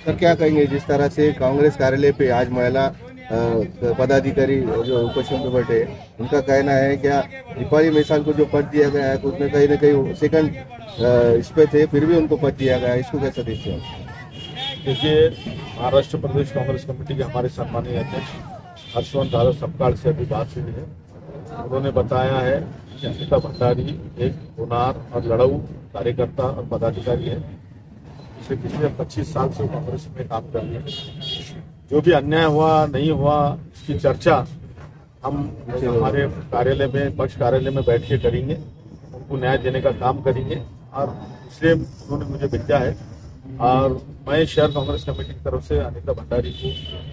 Sir क्या कहेंगे जिस तरह से कांग्रेस कार्यालय पे आज महिला पदाधिकारी जो उपोषण पे बैठे उनका कहना है क्या दीपाली मिसाल को जो पद दिया गया है उसमें कहीं ना कहीं सेकंड इस पे थे फिर भी उनको पद दिया गया, इसको कैसे देखते हैं? देखिए, महाराष्ट्र प्रदेश कांग्रेस कमेटी के हमारे सम्मानीय अध्यक्ष हर्षवंत यादव सपकाल से अभी बात हुई है। उन्होंने बताया है कि अनिता भंडारी एक होनहार और लड़ाऊ कार्यकर्ता और पदाधिकारी है। पिछले 25 साल से कांग्रेस में काम कर रही है। जो भी अन्याय हुआ नहीं हुआ इसकी चर्चा हम हमारे कार्यालय में पक्ष कार्यालय में बैठ के करेंगे, उनको न्याय देने का काम करेंगे और इसलिए उन्होंने मुझे भेजा है। और मैं शहर कांग्रेस कमेटी की तरफ से अनिता भंडारी को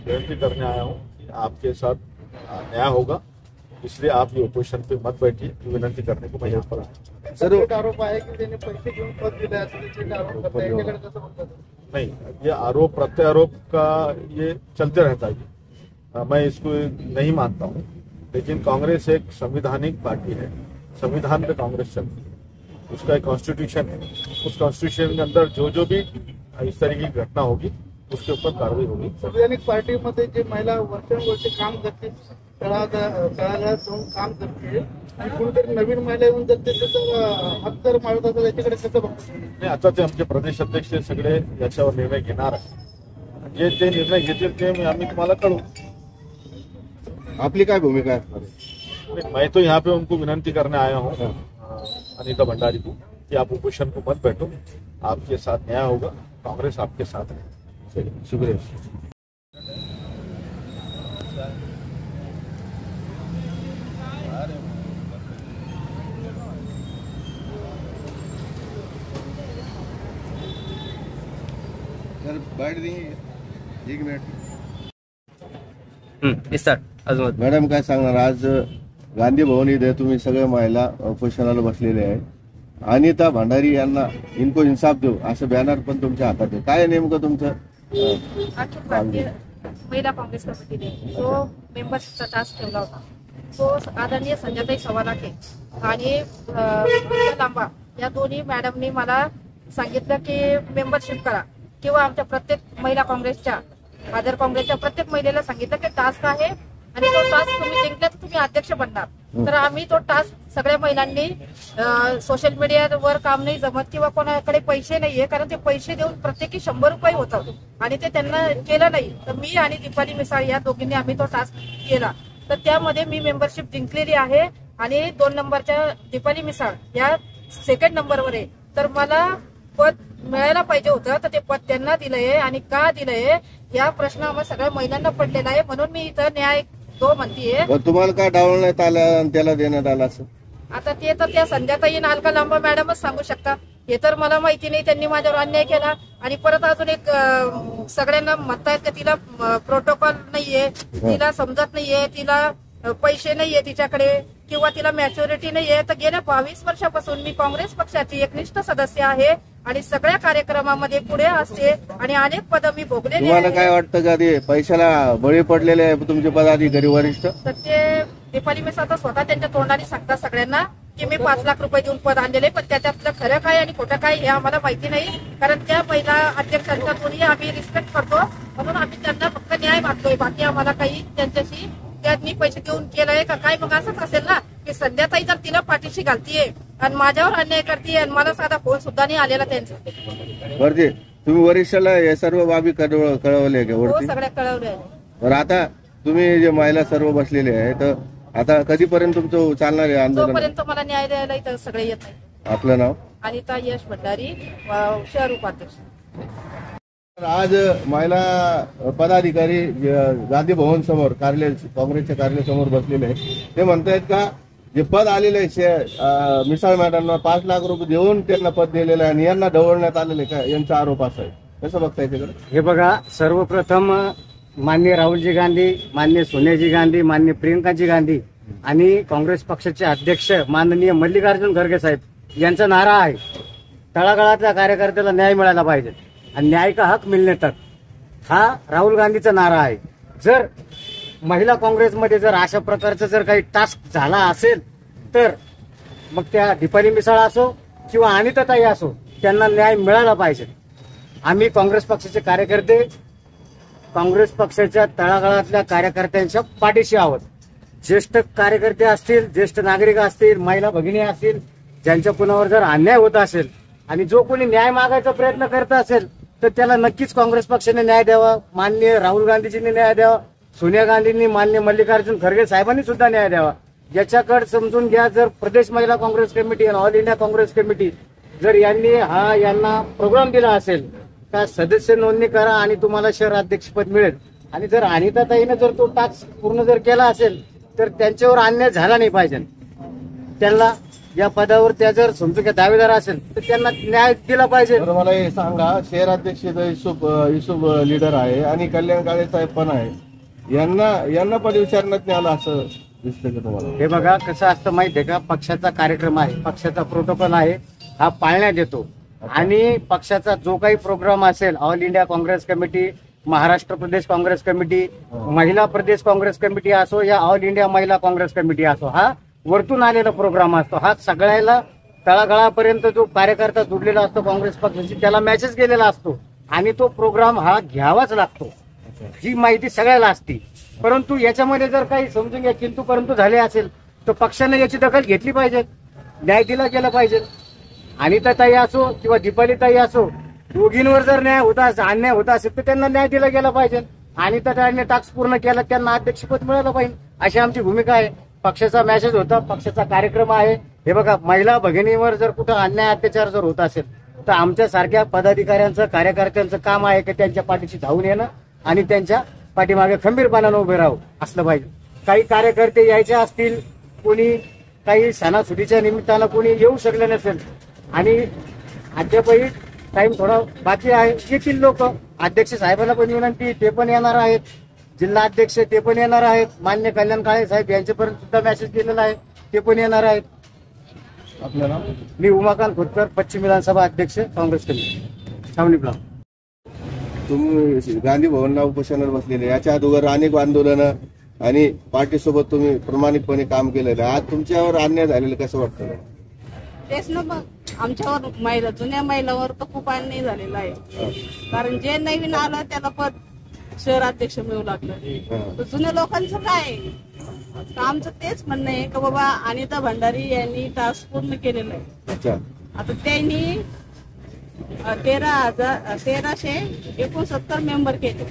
विनती करने आया हूँ कि आपके साथ न्याय होगा, इसलिए आप ये ओपोजिशन पे मत बैठिए, विनती करने को मैं यहाँ पर आया। सर आरोप आहे की त्यांनी पैसे घेऊन पद दिले असल्याचे आरोप करताय, याच्याकडे कसं बघतात? नहीं, ये आरोप प्रत्यारोप का ये चलते रहता है, मैं इसको नहीं मानता हूँ। लेकिन कांग्रेस एक संवैधानिक पार्टी है, संविधान पे कांग्रेस चलती है, उसका एक कॉन्स्टिट्यूशन है। उस कॉन्स्टिट्यूशन के अंदर जो भी इस तरह की घटना होगी उसके ऊपर कार्रवाई होगी। संवैधानिक पार्टीमध्ये जे महिला वर्षानुवर्षे काम करते, तळागाळात जाऊन काम करते आणि कोणीतरी नवीन महिला येऊन जर त्याचा हक्क जर मारत असेल याच्याकडे कसं बघतात? नाही, आता ते आमचे प्रदेश अध्यक्ष सगळे याच्यावर निर्णय घेणार आहे। जे ते निर्णय घेतील ते आम्ही तुम्हाला कळवू। आपली काय भूमिका है? मैं तो यहाँ पे उनको विनती करने आया हूँ अनिता भंडारी को कि आप ओपोजिशन को मत बैठो, आपके साथ न्याय होगा, कांग्रेस आपके साथ है। चलिए, शुक्रिया। सर बैठ देंगे 1 मिनिट। मॅडम काय सांगणार, आज गांधी भवन इथे तुम्ही सगळे महिला उपोषणाला बसलेले आहे, अनिता भंडारी यांना इनको इंसाफ देऊ असं बॅनर पण तुमच्या हातात आहे, काय नेमकं तुमचं? अखिल भारतीय महिला काँग्रेस कमिटीने जो मेंबरशिपचा टास्क ठेवला होता तो आदरणीय संजयताई सवालाटे आणि प्रिया लांबा या दोन्ही मॅडमनी मला सांगितलं की मेंबरशिप करा किंवा आमच्या प्रत्येक महिला काँग्रेसच्या आदर काँग्रेसच्या प्रत्येक महिलेला सांगितलं की टास्क आहे आणि तो टास्क तुम्ही जिंकला तर तुम्ही अध्यक्ष बनणार। तर आम्ही तो टास्क सगळ्या महिलांनी सोशल मीडियावर काम नाही जमत किंवा कोणाकडे पैसे नाहीये, कारण ते पैसे देऊन प्रत्येकी 100 रुपये होतं आणि ते त्यांना केलं नाही। तर मी आणि दीपाली मिसाळ या दोघींनी आम्ही तो टास्क केला, तर त्यामध्ये मी मेंबरशिप जिंकलेली आहे आणि 2 नंबरच्या दीपाली मिसाळ या सेकंड नंबरवर आहे। तर मला पद मिळायला पाहिजे होतं, तर ते पद त्यांना दिलंय आणि का दिलंय या प्रश्न आम्हाला सगळ्या महिलांना पडलेला आहे, म्हणून मी इथं न्याय तो म्हणतीये। तुम्हाला काय डावलण्यात आलं आणि त्याला देण्यात आलं असं? आता ते तर त्या संध्याताई नालका लांबा मॅडमच सांगू शकतात, हे तर मला माहिती नाही। त्यांनी माझ्यावर अन्याय केला आणि परत अजून एक सगळ्यांना म्हणतायत की तिला प्रोटोकॉल नाहीये, तिला समजत नाहीये, तिला पैसे नाहीये तिच्याकडे किंवा तिला मॅच्युरिटी नाहीये। तर गेल्या 22 वर्षापासून मी काँग्रेस पक्षाची एकनिष्ठ सदस्य आहे आणि सगळ्या कार्यक्रमामध्ये पुढे असते आणि अनेक पदं मी भोगलेली। तुम्हाला काय वाटतं का ते पैशाला बळी पडलेले तुमचे पदाधिकारी वरिष्ठ? तर ते दीपाली मिसाळ स्वतः त्यांच्या तोंडाने सांगतात सगळ्यांना की मी 5 लाख रुपये देऊन पद आणलेले, पण त्याच्यातलं खरं काय आणि खोटं काय हे आम्हाला माहिती नाही, कारण त्या महिला अध्यक्षांच्या दोन्ही आम्ही रिस्पेक्ट करतो म्हणून आम्ही त्यांना फक्त न्याय मागतोय, बाकी आम्हाला काही त्यांच्याशी त्यांनी पैसे देऊन केलंय का काय? मग असंच असेल ना की संध्याताई जर तिला पाठीशी घालतीये आणि माझ्यावर अन्याय करतीये आणि मला साधा फोन सुद्धा नाही आलेला त्यांचा। वरती तुम्ही वरिष्ठाला हे सर्व बाबी कळवले का? हो, सगळ्या कळवल्या। बरं, आता तुम्ही जे महिला सर्व बसलेले आहे तर आता कधीपर्यंत तुमचं चालणार आहे आंदोलन? जोपर्यंत मला न्याय द्यायला इथं सगळे येत नाही। आपलं नाव? अनिता यश भंडारी, शहर उपाध्यक्ष। आज महिला पदाधिकारी गांधी भवन समोर कार्यालय काँग्रेसच्या कार्यालय समोर बसलेले आहेत, ते म्हणतायत का जे पद आलेले मिसाळ मॅडमना 5 लाख रुपये देऊन त्यांना पद दिलेलं आहे आणि यांना ढवळण्यात आलेले का, यांचा आरोप असा आहे, कसं बघताय त्याकडे? हे बघा, सर्वप्रथम माननीय राहुलजी गांधी, माननीय सोनियाजी गांधी, माननीय प्रियंकाजी गांधी आणि काँग्रेस पक्षाचे अध्यक्ष माननीय मल्लिकार्जुन खरगे साहेब यांचा नारा आहे तळागाळातल्या कार्यकर्त्याला न्याय मिळाला पाहिजे आणि न्याय का हक मिळणे तक, हा राहुल गांधीचा नारा आहे। जर महिला काँग्रेसमध्ये जर अशा प्रकारचं जर काही टास्क झाला असेल तर मग त्या दीपाली मिसाळ असो किंवा अनिताताई असो त्यांना न्याय मिळाला पाहिजे। आम्ही काँग्रेस पक्षाचे कार्यकर्ते काँग्रेस पक्षाच्या तळागाळातल्या कार्यकर्त्यांच्या पाठीशी आहोत. ज्येष्ठ कार्यकर्ते असतील, ज्येष्ठ नागरिक असतील, महिला भगिनी असतील, ज्यांच्या कुणावर जर अन्याय होत असेल आणि जो कोणी न्याय मागायचा प्रयत्न करत असेल तर त्याला नक्कीच काँग्रेस पक्षाने न्याय द्यावा. माननीय राहुल गांधीजींनी न्याय द्यावा, सोनिया गांधींनी, माननीय मल्लिकार्जुन खरगे साहेबांनी सुद्धा न्याय द्यावा. याच्याकडे समजून घ्या. जर प्रदेश महिला काँग्रेस कमिटी आणि ऑल इंडिया काँग्रेस कमिटी जर यांना प्रोग्राम दिला असेल का सदस्य नोंदणी करा आणि तुम्हाला शहर अध्यक्षपद मिळेल, आणि जर अनिताताईने जर तो टास्क पूर्ण जर केला असेल तर त्यांच्यावर अन्याय झाला नाही पाहिजे. त्यांना या पदावर त्या जर समजून घ्या दावेदार असेल तर त्यांना न्याय दिला पाहिजे. बरं, मला हे सांगा, शहर अध्यक्ष युसुफ लीडर आहे आणि कल्याण काळे साहेब पण आहे, यांना पण विचारण्यात नाही आलं असं दिसतं का तुम्हाला? हे बघा कसं असतं माहितीये का, पक्षाचा कार्यक्रम आहे, पक्षाचा प्रोटोकॉल आहे, हा पाळण्यात येतो. आणि पक्षाचा जो काही प्रोग्राम असेल, All India Congress committee, Maharashtra Pradesh Congress committee, Mahila Pradesh Congress committee असो या ऑल इंडिया महिला काँग्रेस कमिटी असो, हा वरतून आलेला प्रोग्राम असतो. हा सगळ्याला तळागाळापर्यंत जो कार्यकर्ता जुडलेला असतो काँग्रेस पक्षाशी त्याला मेसेज केलेला असतो आणि तो प्रोग्राम हा घ्यावाच लागतो. ही माहिती सगळ्याला असते. परंतु याच्यामध्ये जर काही समजून घ्या किंतु परंतु झाले असेल तर पक्षाने याची दखल घेतली पाहिजे, न्याय दिला गेला पाहिजे. अनिताताई असो किंवा दीपालीताई असो, दोघींवर जर अन्याय होता असेल तर त्यांना न्याय दिला गेला पाहिजे. अनिताताईने टास्क पूर्ण केला, त्यांना अध्यक्षपद मिळालं पाहिजे, अशी आमची भूमिका आहे. पक्षाचा मेसेज होता, पक्षाचा कार्यक्रम आहे. हे बघा, महिला भगिनीवर जर कुठं अन्याय अत्याचार जर होत असेल तर आमच्या सारख्या पदाधिकाऱ्यांचं कार्यकर्त्यांचं काम आहे की त्यांच्या पाठीशी धावून येणं आणि त्यांच्या पाठीमागे खंबीरपणानं उभे राहू असलं पाहिजे. काही कार्यकर्ते यायचे असतील, कोणी काही सणासुदीच्या निमित्तानं कोणी येऊ शकले नसेल आणि अद्यापही टाइम थोडा बाकी आहे, येतील लोक. अध्यक्ष साहेबांना पण विनंती, ते पण येणार आहेत, जिल्हा अध्यक्ष ते पण येणार आहेत, मान्य कल्याण काळे साहेब यांच्यापर्यंत सुद्धा मेसेज केलेला आहे, ते पण येणार आहेत. आपलं नाव? मी उमाकांत खोतकर, पश्चिम विधानसभा अध्यक्ष काँग्रेस कमिटी, छावणी ब्लॉक. तुम्ही गांधी भवनला उपोषणावर बसलेले, याच्या अगोदर अनेक आंदोलनं आणि पार्टीसोबत तुम्ही प्रामाणिकपणे काम केलेलं आहे. आज तुमच्यावर अन्याय झालेलं कसं वाटतं? तेच ना, मग आमच्यावर जुन्या महिलावर तर खूप अन्याय झालेला आहे. कारण जे नवीन आलं त्याला पद शहराध्यक्ष मिळू लागलं. तर जुन्या लोकांचं काय, आमचं तेच म्हणणं आहे की बाबा अनिता भंडारी यांनी टास्क पूर्ण केलेला आहे. आता त्यांनी 1369 मेंबर केले.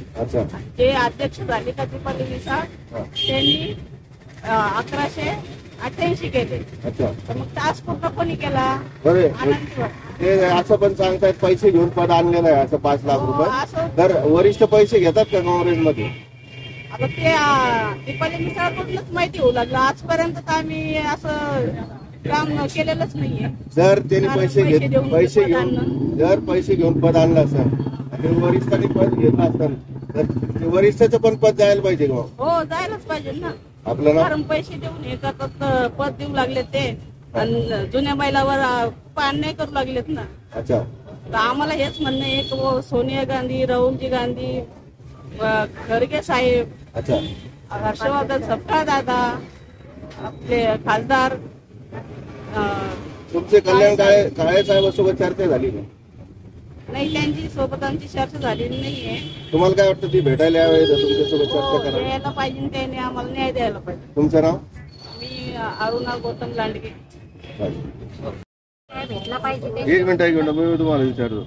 जे अध्यक्ष झाले का दीपाली मिसाळ त्यांनी 1188 केले. तर मग टास्क पूर्ण कोणी केला? ते असं पण सांगतायत पैसे घेऊन पद आणलेलं आहे, असं 5 लाख रुपये. तर वरिष्ठ पैसे घेतात का काँग्रेसमध्ये? आता ते दीपाली मिसाळकडूनच माहिती होऊ लागलं. आजपर्यंत तर आम्ही असं काम केलेलंच नाहीये. जर त्यांनी पैसे घेऊन पद आणलं असेल आणि वरिष्ठांनी पद घेतलं असेल तर वरिष्ठाचं पण पद जायला पाहिजे का? हो, जायलाच पाहिजे ना. आपलं ना, कारण पैसे देऊन हे करतात, पद देऊ लागले ते, आणि जुन्या महिलावर खूप अन्याय करू लागलेत ना. अच्छा, तर आम्हाला हेच म्हणणं आहे की सोनिया गांधी, राहुलजी गांधी, खरगे साहेब, अच्छा, हर्षवर्धन सपकाळ दादा, आपले खासदार तुमचे कल्याण काळे साहेबांसोबत चर्चा झाली का? नाही, त्यांची सोबत आमची चर्चा झालेली नाहीये. तुम्हाला काय वाटतं ती भेटायला यावे, तुमच्यासोबत चर्चा करायला यायला पाहिजे, त्याने आम्हाला न्याय द्यायला पाहिजे. तुमचं नाव? मी अरुणा गौतम लांडगे. एक मिनिट मी तुम्हाला विचारतो.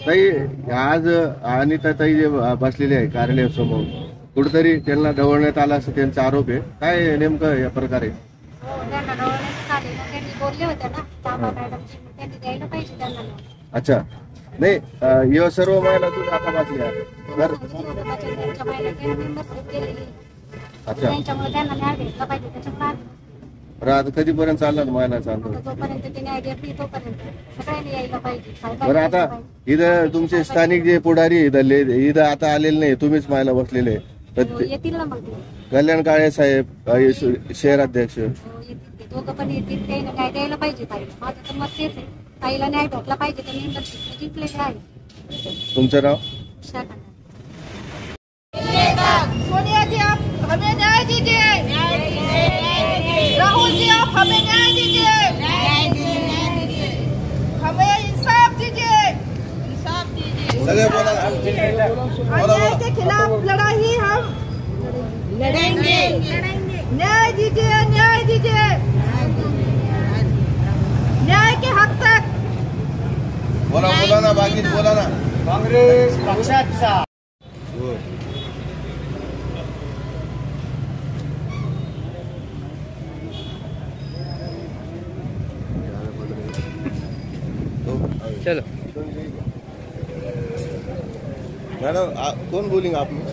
ताई, आज अनिताताई जे बसलेले आहे कार्यालयासमोर, कुठेतरी त्यांना ढवळण्यात आला असं त्यांचा आरोप आहे. काय नेमकं या प्रकारे? बोलले होते ना ताबा मॅडम, त्यांनी द्यायला पाहिजे त्यांना. अच्छा, नाही, या सर्व महिला तुम्ही आता बसल्या. अच्छा, त्यांच्यामुळे त्यांना न्याय भेटला पाहिजे. त्याच्यामुळे आता कधीपर्यंत चालणार महिलाचा आंदोलन? जोपर्यंत ते न्याय देत नाही तोपर्यंत सगळ्यांनी यायला पाहिजे. बरं, आता इथं तुमचे स्थानिक जे पुढारी इथं आता आलेले नाही, तुम्हीच महिला बसलेले येतील ना. मग कल्याण काळे साहेब, शहर अध्यक्ष, दोघं पण येतील. त्याला न्याय द्यायला पाहिजे ताईला. माझं तर मत तेच आहे, ताईला न्याय भेटला पाहिजे. ते मेंबरशिप जिंकलेले आहे. तुमचं नाव? सोनिया जी, आप हमें न्याय दीजिए. राहुल जी, आप हमें न्याय दीजिए. हमें इंसाफ दीजिए. सगळे बोला ना. अन्याय के खिलाफ लड़ाई हम लड़ेंगे। न्याय दीजिए, न्याय दीजिए, न्याय के हक तक। बोला ना, बाकी बोला ना. काँग्रेस पक्षाचा चलो मैडम, कौन बोलेंगे आप में?